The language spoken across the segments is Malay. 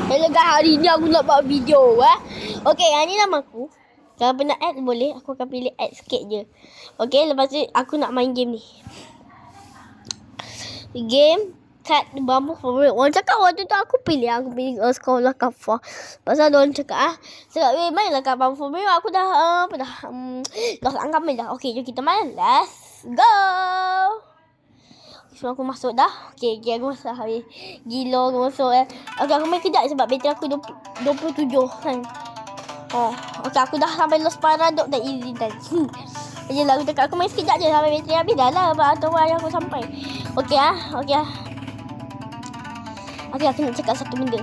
Hello guys, hari ni aku nak buat video Okey, yang ni nama aku. Kalau pernah add boleh, aku akan pilih add sikit je. Okey, lepas tu aku nak main game ni. Game kat bambu favourite. Orang cakap waktu tu aku pilih sekolah kafah. Pasal dia orang cakap cakap mainlah kat bambu favourite. Aku dah lost angkam dah. Okey, jom kita main. Let's go. So aku masuk dah. Okay, aku masuk habis. Gila aku masuk Okay, aku main kejap sebab bateri aku 27 kan. Okay, aku dah sampai Los Paradox dah easy kan. Yelah, aku cakap aku main sekejap je sampai bateri habis dah lah. Atau ayah aku sampai. Okay, Okay, aku nak cakap satu benda.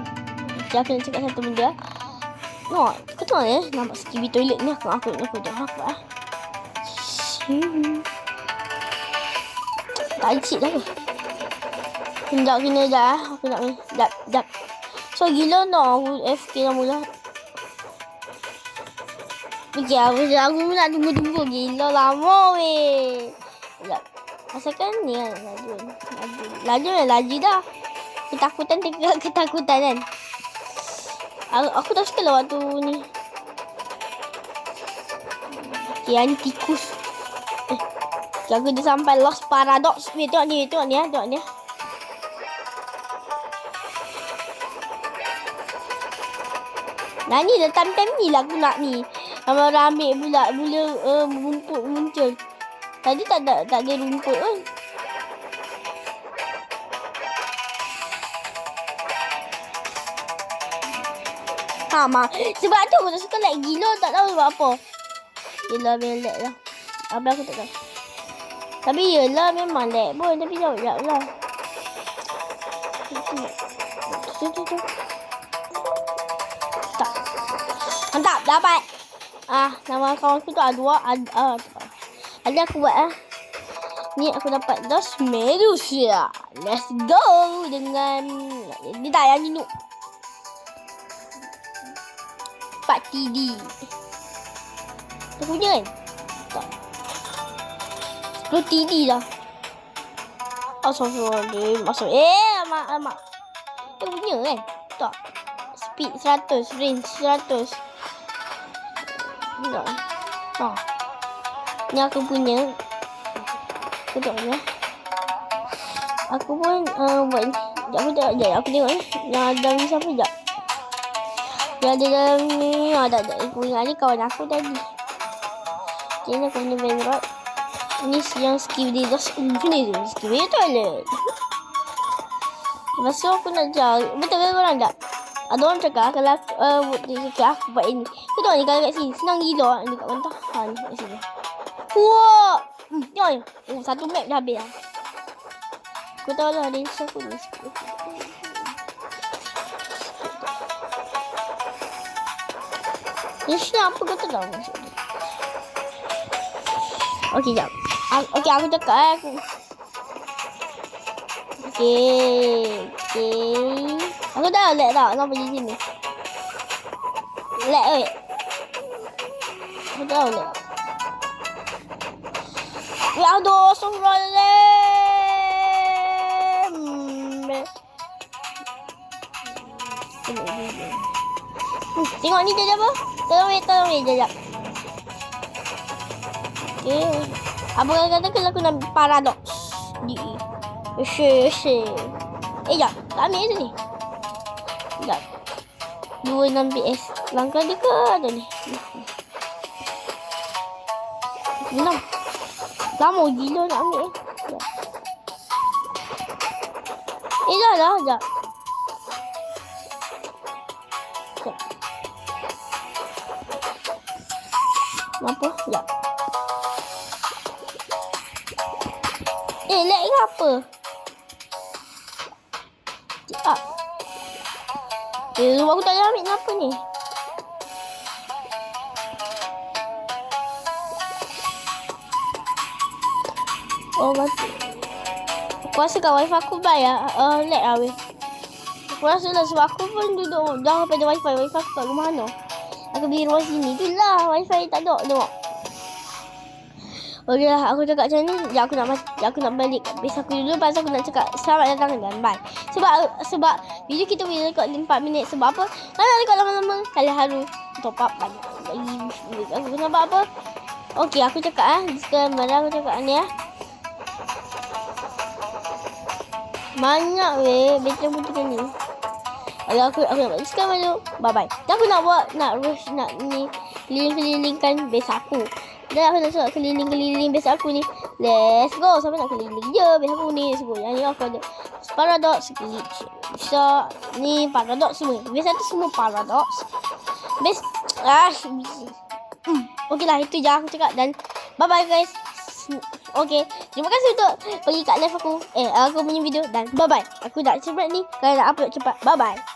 No, kau tahu nampak skibidi toilet ni aku dah apa tak cik dah tu. Sekejap kena dah. Aku nak main. Sekejap. So gila no. Aku FK dah mula. Okay, aku nak tunggu. Gila lama weh. Sekejap. Asalkan ni kan. Laju dah. Ketakutan kan. Aku tak suka lah waktu ni. Okay, yang ni tikus. Aku dah sampai Los Paradox. Tengok ni. Nah ni dah time ni lah aku nak ni. Orang ambil pula rumput muncul. Tadi tak ada rumput kan. Sebab tu aku tak suka lag gila. Tak tahu sebab apa. Gila lag lah. Apa aku tak tahu. Tapi yelah memang lag pun. Tapi jauh lah. Tak. Mantap. Dapat. Nama kawan aku tu ada aku buat Ni aku dapat Dos Medusa. Let's go. Dengan ni tak yang ni. Pak TD. Dia punya kan? Tak. 10 TD dah. Sorry. Masuk. Alamak. Dia punya kan? Tak. Speed 100. Range 100. Tak. Ni aku punya. Aku tengok ni. Aku pun buat ni. Aku tengok ni. Yang ada ni siapa sekejap. Yang ada dalam ni. Aku ingat ni kawan aku tadi. Okay, ni aku punya Vanguard. Ni yang skibidi skibidi toilet. Lepas tu aku nak jaga. Betul ke korang tak? Ada orang cakap kalau aku buat ini. Kau tahu ni kalau kat sini senang gila dekat mentah. Ni kat sini. Wah. Tengok ni. Satu map dah habis lah. Kau tahu lah desa aku ni. Desa apa kau tahu maksud dia? Okey, jap. Okey, aku cakap aku. Okey. Aku dah lag tak sampai di sini. Lag weh. Aku dah lag. Ya aduh, astagfirullahaladzim. Tengok ni dia apa? Tolong weh jap. Okay. Apa kata kalau aku nak paradox? Jap. Tak ambil tu ni. Jap. 26 PS. Langkah dia ke ada ni? 6. Lama gila nak ambil dah. Jap. Apa? Jap. Lag ke apa? Aku tak boleh ambil apa ni? Mati. Aku rasa kat wifi aku bayar lag lah weh. Aku rasa lah sebab aku pun duduk dah pada wifi aku kat rumah mana. Aku beli rumah sini tu lah wifi tak ada tengok. Okey lah, aku cakap macam ni. Aku nak balik base aku dulu. Lepas aku nak cakap selamat datang dan bye. Sebab video kita boleh rekod 4 minit. Sebab apa? Kalau nak rekod lama-lama, kalian harus top up banyak lagi. Aku kenapa apa? Okey, aku cakap sekarang mana aku cakap ni banyak betul putih ni. Kalau aku nak balik sekarang dulu. Bye-bye. Dan aku nak ni keliling-kelilingkan base aku. Dan aku nak keliling-keliling base aku ni. Let's go. Siapa nak keliling je base aku ni. Let's go. Yang ni aku ada paradox, glitch. So, ni paradox semua. Base aku semua paradox. Base okey lah, itu je aku cakap. Dan bye-bye guys. Okey, terima kasih untuk pergi kat live aku. Aku punya video. Dan bye-bye. Aku nak cepat ni. Kalau nak upload cepat. Bye-bye.